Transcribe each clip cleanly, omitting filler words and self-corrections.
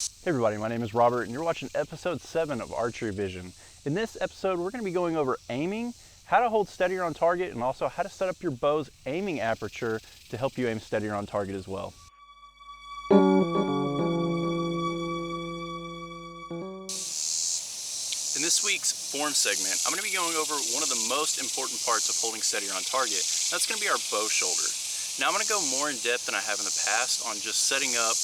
Hey everybody, my name is Robert and you're watching episode 7 of Archery Vision. In this episode we're going to be going over aiming, how to hold steadier on target, and also how to set up your bow's aiming aperture to help you aim steadier on target as well. In this week's form segment, I'm going to be going over one of the most important parts of holding steadier on target. That's going to be our bow shoulder. Now I'm going to go more in depth than I have in the past on just setting up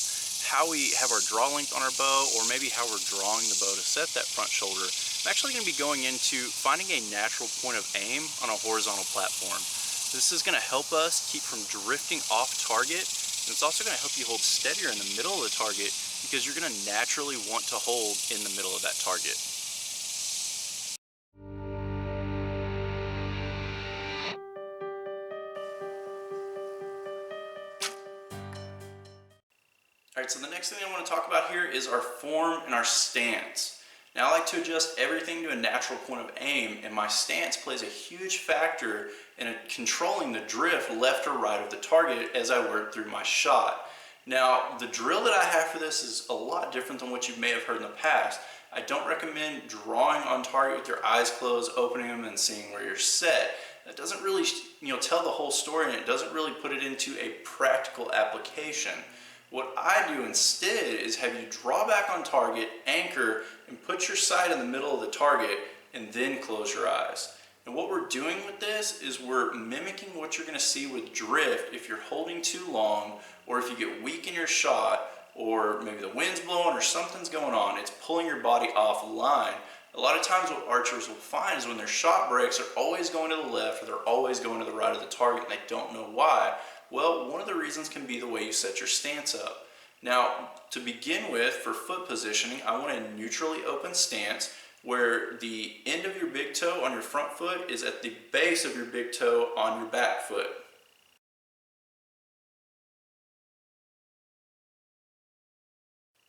how we have our draw length on our bow, or maybe how we're drawing the bow to set that front shoulder. I'm actually going to be going into finding a natural point of aim on a horizontal platform. This is going to help us keep from drifting off target, and it's also going to help you hold steadier in the middle of the target because you're going to naturally want to hold in the middle of that target. Alright, so the next thing I want to talk about here is our form and our stance. Now I like to adjust everything to a natural point of aim, and my stance plays a huge factor in controlling the drift left or right of the target as I work through my shot. Now the drill that I have for this is a lot different than what you may have heard in the past. I don't recommend drawing on target with your eyes closed, opening them and seeing where you're set. That doesn't really tell the whole story, and it doesn't really put it into a practical application. What I do instead is have you draw back on target, anchor, and put your sight in the middle of the target, and then close your eyes. And what we're doing with this is we're mimicking what you're going to see with drift if you're holding too long, or if you get weak in your shot, or maybe the wind's blowing or something's going on. It's pulling your body offline. A lot of times what archers will find is when their shot breaks, they're always going to the left or they're always going to the right of the target, and they don't know why. Well, one of the reasons can be the way you set your stance up. Now, to begin with, for foot positioning, I want a neutrally open stance where the end of your big toe on your front foot is at the base of your big toe on your back foot.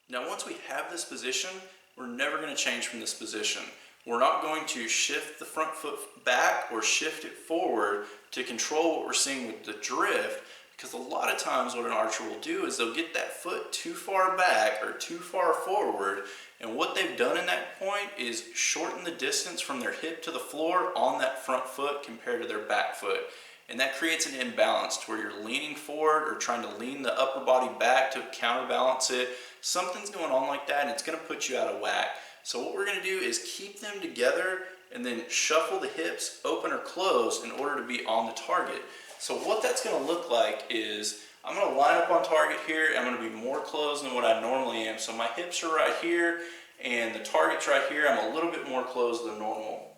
Now, once we have this position, we're never going to change from this position. We're not going to shift the front foot back or shift it forward to control what we're seeing with the drift, because a lot of times what an archer will do is they'll get that foot too far back or too far forward, and what they've done in that point is shorten the distance from their hip to the floor on that front foot compared to their back foot. And that creates an imbalance to where you're leaning forward or trying to lean the upper body back to counterbalance it. Something's going on like that, and it's going to put you out of whack. So what we're going to do is keep them together and then shuffle the hips open or closed in order to be on the target. So what that's going to look like is I'm going to line up on target here. I'm going to be more closed than what I normally am. So my hips are right here and the target's right here. I'm a little bit more closed than normal.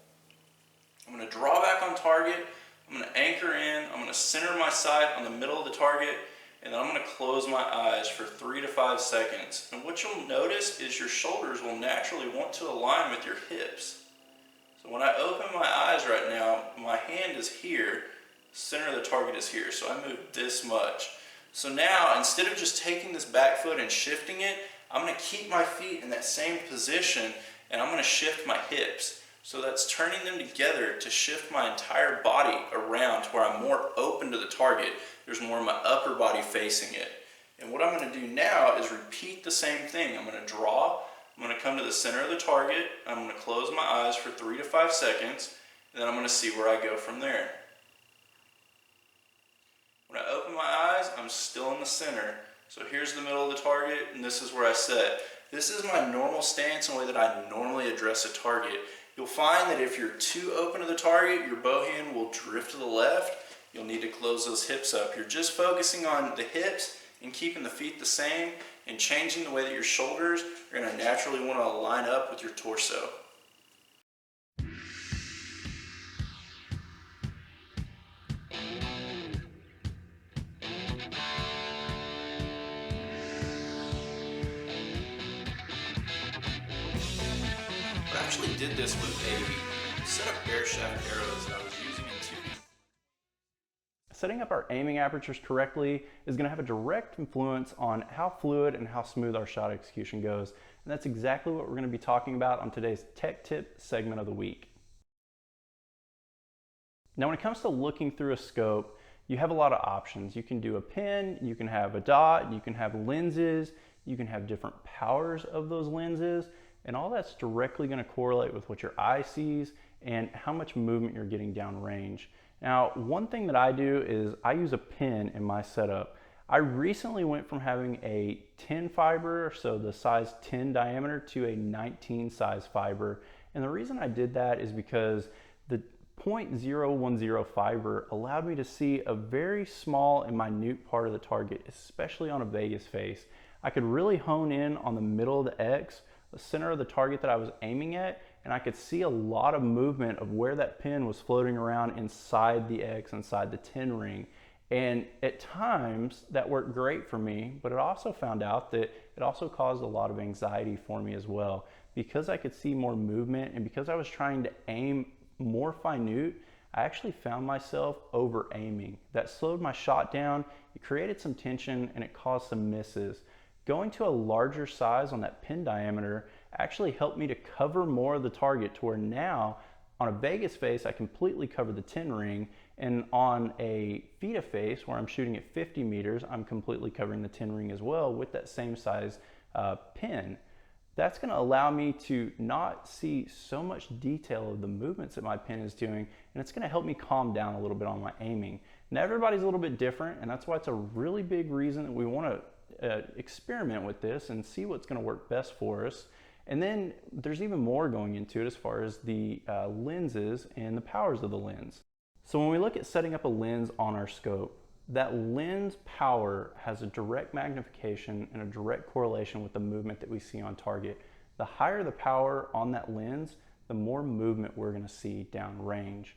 I'm going to draw back on target. I'm going to anchor in. I'm going to center my sight on the middle of the target, and then I'm going to close my eyes for 3 to 5 seconds. And what you'll notice is your shoulders will naturally want to align with your hips. So when I open my eyes right now, my hand is here, center of the target is here, so I move this much. So now, instead of just taking this back foot and shifting it, I'm going to keep my feet in that same position, and I'm going to shift my hips. So that's turning them together to shift my entire body around to where I'm more open to the target. There's more of my upper body facing it. And what I'm going to do now is repeat the same thing. I'm going to draw, I'm going to come to the center of the target, I'm going to close my eyes for 3 to 5 seconds, and then I'm going to see where I go from there. When I open my eyes, I'm still in the center. So here's the middle of the target, and this is where I set. This is my normal stance and the way that I normally address a target. You'll find that if you're too open to the target, your bow hand will drift to the left. You'll need to close those hips up. You're just focusing on the hips and keeping the feet the same and changing the way that your shoulders are going to naturally want to line up with your torso. I actually did this with a set of air shaft arrows that I was using in 2D. Setting up our aiming apertures correctly is going to have a direct influence on how fluid and how smooth our shot execution goes, and that's exactly what we're going to be talking about on today's Tech Tip segment of the week. Now when it comes to looking through a scope, you have a lot of options. You can do a pin, you can have a dot, you can have lenses, You can have different powers of those lenses, and all that's directly going to correlate with what your eye sees and how much movement you're getting downrange. Now, one thing that I do is I use a pin in my setup. I recently went from having a 10 fiber, so the size 10 diameter, to a 19 size fiber. And the reason I did that is because the 0.010 fiber allowed me to see a very small and minute part of the target, especially on a Vegas face. I could really hone in on the middle of the X, the center of the target that I was aiming at, and I could see a lot of movement of where that pin was floating around inside the X, inside the 10 ring. And at times that worked great for me, but it also found out that it also caused a lot of anxiety for me as well. Because I could see more movement and because I was trying to aim more minute, I actually found myself over aiming. That slowed my shot down, it created some tension, and it caused some misses. Going to a larger size on that pin diameter actually helped me to cover more of the target, to where now on a Vegas face I completely cover the 10 ring, and on a FITA face where I'm shooting at 50 meters, I'm completely covering the 10 ring as well with that same size pin. That's going to allow me to not see so much detail of the movements that my pin is doing, and it's going to help me calm down a little bit on my aiming. Now, everybody's a little bit different, and that's why it's a really big reason that we want to experiment with this and see what's going to work best for us. And then there's even more going into it as far as the lenses and the powers of the lens. So when we look at setting up a lens on our scope, that lens power has a direct magnification and a direct correlation with the movement that we see on target. The higher the power on that lens, the more movement we're going to see downrange.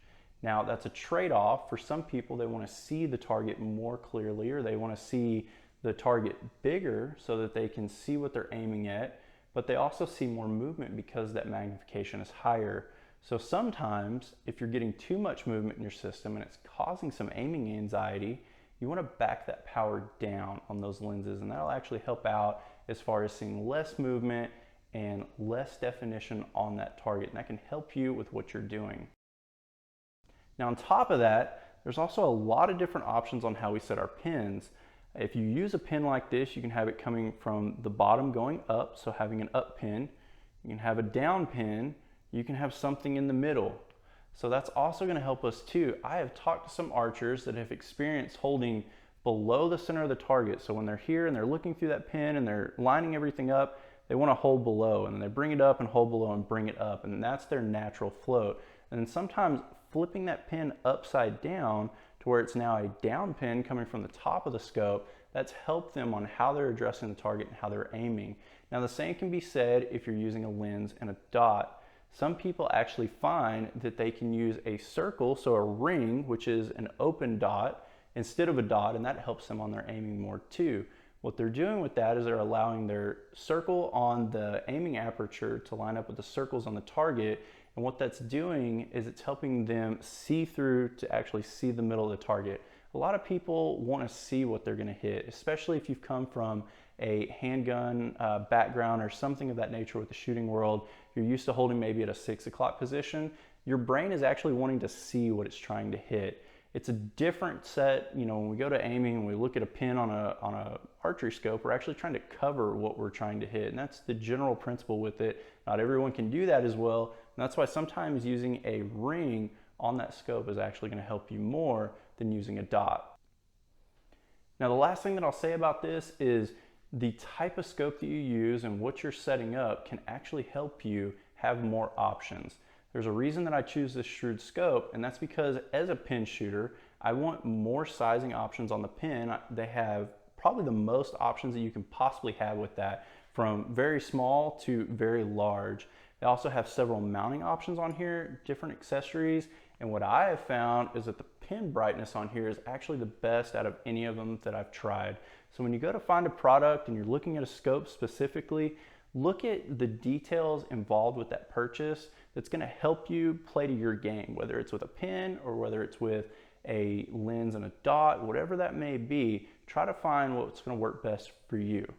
Now, that's a trade-off. For some people, they want to see the target more clearly, or they want to see the target bigger so that they can see what they're aiming at, but they also see more movement because that magnification is higher. So sometimes if you're getting too much movement in your system and it's causing some aiming anxiety, you want to back that power down on those lenses, and that'll actually help out as far as seeing less movement and less definition on that target, and that can help you with what you're doing. Now, on top of that, there's also a lot of different options on how we set our pins. If you use a pin like this, you can have it coming from the bottom going up, so having an up pin. You can have a down pin. You can have something in the middle. So that's also going to help us too. I have talked to some archers that have experienced holding below the center of the target. So when they're here and they're looking through that pin and they're lining everything up, they want to hold below, and then they bring it up and hold below and bring it up, and that's their natural float. And then sometimes flipping that pin upside down to where it's now a down pin coming from the top of the scope, that's helped them on how they're addressing the target and how they're aiming. Now, the same can be said if you're using a lens and a dot. Some people actually find that they can use a circle, so a ring, which is an open dot, instead of a dot, and that helps them on their aiming more too. What they're doing with that is they're allowing their circle on the aiming aperture to line up with the circles on the target, and what that's doing is it's helping them see through to actually see the middle of the target. A lot of people want to see what they're going to hit, especially if you've come from a handgun background or something of that nature with the shooting world. You're used to holding maybe at a 6 o'clock position. Your brain is actually wanting to see what it's trying to hit. It's a different set, when we go to aiming and we look at a pin on a archery scope, we're actually trying to cover what we're trying to hit, and that's the general principle with it. Not everyone can do that as well, and that's why sometimes using a ring on that scope is actually going to help you more than using a dot. Now, the last thing that I'll say about this is the type of scope that you use and what you're setting up can actually help you have more options. There's a reason that I choose this shrewd scope, and that's because as a pin shooter, I want more sizing options on the pin. They have probably the most options that you can possibly have with that, from very small to very large. They also have several mounting options on here, different accessories, and what I have found is that the pin brightness on here is actually the best out of any of them that I've tried. So when you go to find a product and you're looking at a scope specifically, look at the details involved with that purchase that's going to help you play to your game, whether it's with a pin or whether it's with a lens and a dot, whatever that may be. Try to find what's going to work best for you.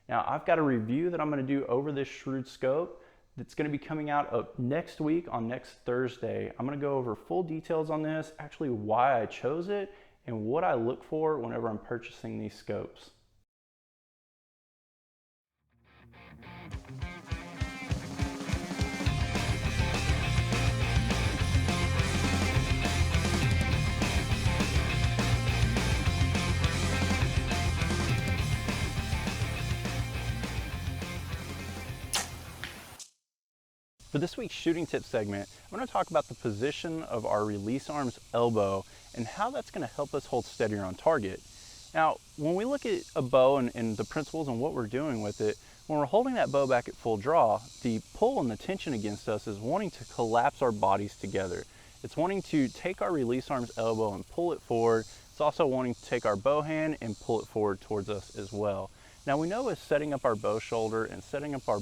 Now, I've got a review that I'm going to do over this shrewd scope that's going to be coming out next week on next Thursday. I'm going to go over full details on this, actually why I chose it and what I look for whenever I'm purchasing these scopes. For this week's shooting tip segment, I'm going to talk about the position of our release arm's elbow and how that's going to help us hold steadier on target. Now, when we look at a bow and the principles and what we're doing with it, when we're holding that bow back at full draw, the pull and the tension against us is wanting to collapse our bodies together. It's wanting to take our release arm's elbow and pull it forward. It's also wanting to take our bow hand and pull it forward towards us as well. Now we know with setting up our bow shoulder and setting up our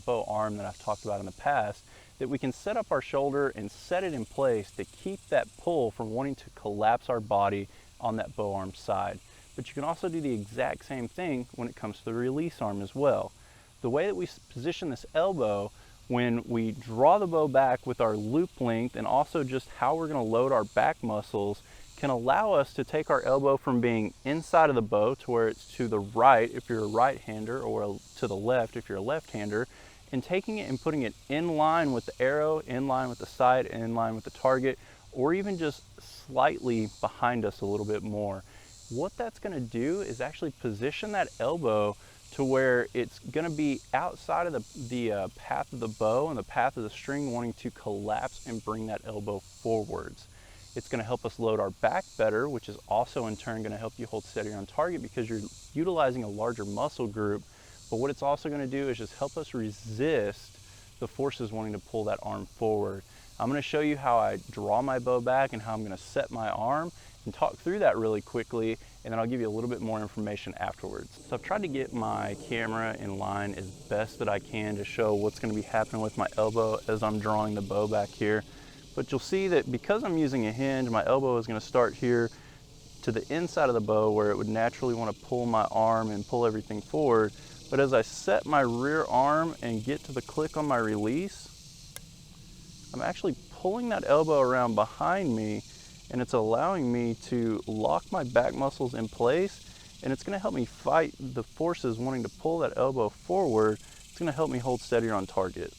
bow arm that I've talked about in the past, that we can set up our shoulder and set it in place to keep that pull from wanting to collapse our body on that bow arm side. But you can also do the exact same thing when it comes to the release arm as well. The way that we position this elbow when we draw the bow back with our loop length and also just how we're going to load our back muscles can allow us to take our elbow from being inside of the bow to where it's to the right if you're a right-hander, or to the left if you're a left-hander, and taking it and putting it in line with the arrow, in line with the sight, in line with the target, or even just slightly behind us a little bit more. What that's going to do is actually position that elbow to where it's going to be outside of the path of the bow and the path of the string wanting to collapse and bring that elbow forwards. It's going to help us load our back better, which is also in turn going to help you hold steadier on target because you're utilizing a larger muscle group. But what it's also going to do is just help us resist the forces wanting to pull that arm forward. I'm going to show you how I draw my bow back and how I'm going to set my arm and talk through that really quickly, and then I'll give you a little bit more information afterwards. So I've tried to get my camera in line as best that I can to show what's going to be happening with my elbow as I'm drawing the bow back here. But you'll see that because I'm using a hinge, my elbow is going to start here to the inside of the bow where it would naturally want to pull my arm and pull everything forward. But as I set my rear arm and get to the click on my release, I'm actually pulling that elbow around behind me, and it's allowing me to lock my back muscles in place, and it's going to help me fight the forces wanting to pull that elbow forward. It's going to help me hold steadier on target.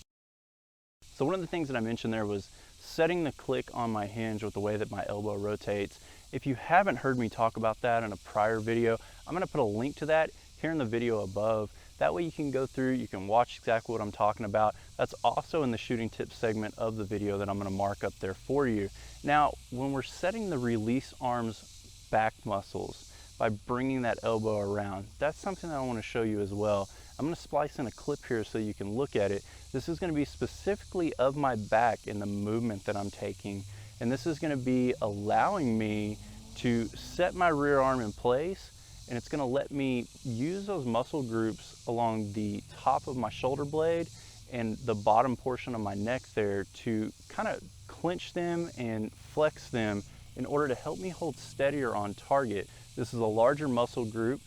So one of the things that I mentioned there was setting the click on my hinge with the way that my elbow rotates. If you haven't heard me talk about that in a prior video, I'm going to put a link to that here in the video above. That way you can go through, you can watch exactly what I'm talking about. That's also in the shooting tips segment of the video that I'm going to mark up there for you. Now, when we're setting the release arm's back muscles by bringing that elbow around, that's something that I want to show you as well. I'm going to splice in a clip here so you can look at it. This is going to be specifically of my back in the movement that I'm taking, and this is going to be allowing me to set my rear arm in place, and it's going to let me use those muscle groups along the top of my shoulder blade and the bottom portion of my neck there to kind of clench them and flex them in order to help me hold steadier on target. This is a larger muscle group,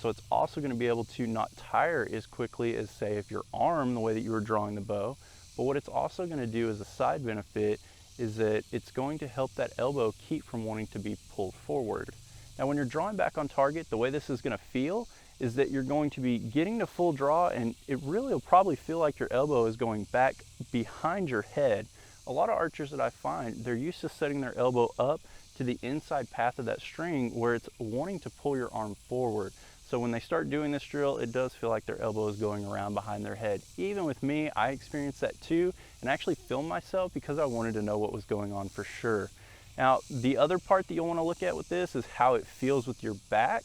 so it's also going to be able to not tire as quickly as, say, if your arm, the way that you were drawing the bow. But what it's also going to do as a side benefit is that it's going to help that elbow keep from wanting to be pulled forward. Now, when you're drawing back on target, the way this is going to feel is that you're going to be getting to full draw, and it really will probably feel like your elbow is going back behind your head. A lot of archers that I find, they're used to setting their elbow up to the inside path of that string where it's wanting to pull your arm forward. So when they start doing this drill, it does feel like their elbow is going around behind their head. Even with me, I experienced that too, and I actually filmed myself because I wanted to know what was going on for sure. Now, the other part that you'll want to look at with this is how it feels with your back.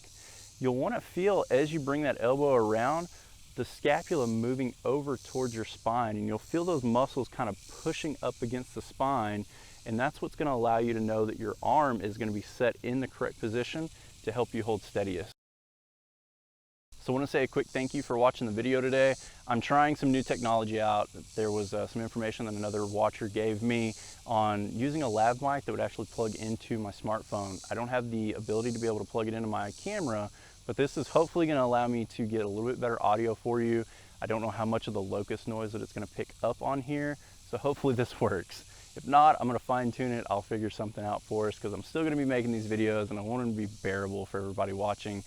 You'll want to feel, as you bring that elbow around, the scapula moving over towards your spine, and you'll feel those muscles kind of pushing up against the spine, and that's what's going to allow you to know that your arm is going to be set in the correct position to help you hold steadiest. So I want to say a quick thank you for watching the video today. I'm trying some new technology out. There was some information that another watcher gave me on using a lav mic that would actually plug into my smartphone. I don't have the ability to be able to plug it into my camera, but this is hopefully going to allow me to get a little bit better audio for you. I don't know how much of the locust noise that it's going to pick up on here, so hopefully this works. If not, I'm going to fine tune it. I'll figure something out for us because I'm still going to be making these videos and I want them to be bearable for everybody watching.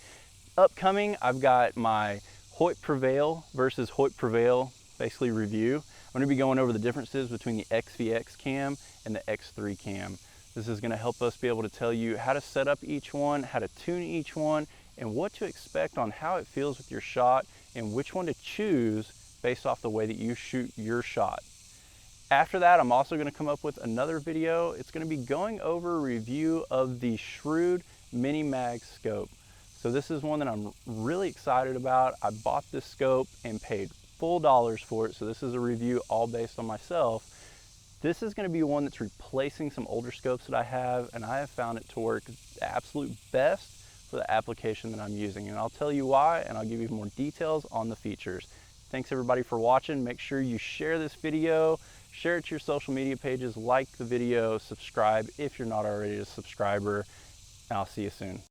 Upcoming, I've got my Hoyt Prevail versus Hoyt Prevail basically review. I'm going to be going over the differences between the XVX cam and the X3 cam. This is going to help us be able to tell you how to set up each one, how to tune each one, and what to expect on how it feels with your shot and which one to choose based off the way that you shoot your shot. After that, I'm also going to come up with another video. It's going to be going over a review of the Rchery Mini Mag scope. So this is one that I'm really excited about. I bought this scope and paid full dollars for it. So this is a review all based on myself. This is going to be one that's replacing some older scopes that I have, and I have found it to work the absolute best for the application that I'm using. And I'll tell you why, and I'll give you more details on the features. Thanks everybody for watching. Make sure you share this video, share it to your social media pages, like the video, subscribe if you're not already a subscriber, and I'll see you soon.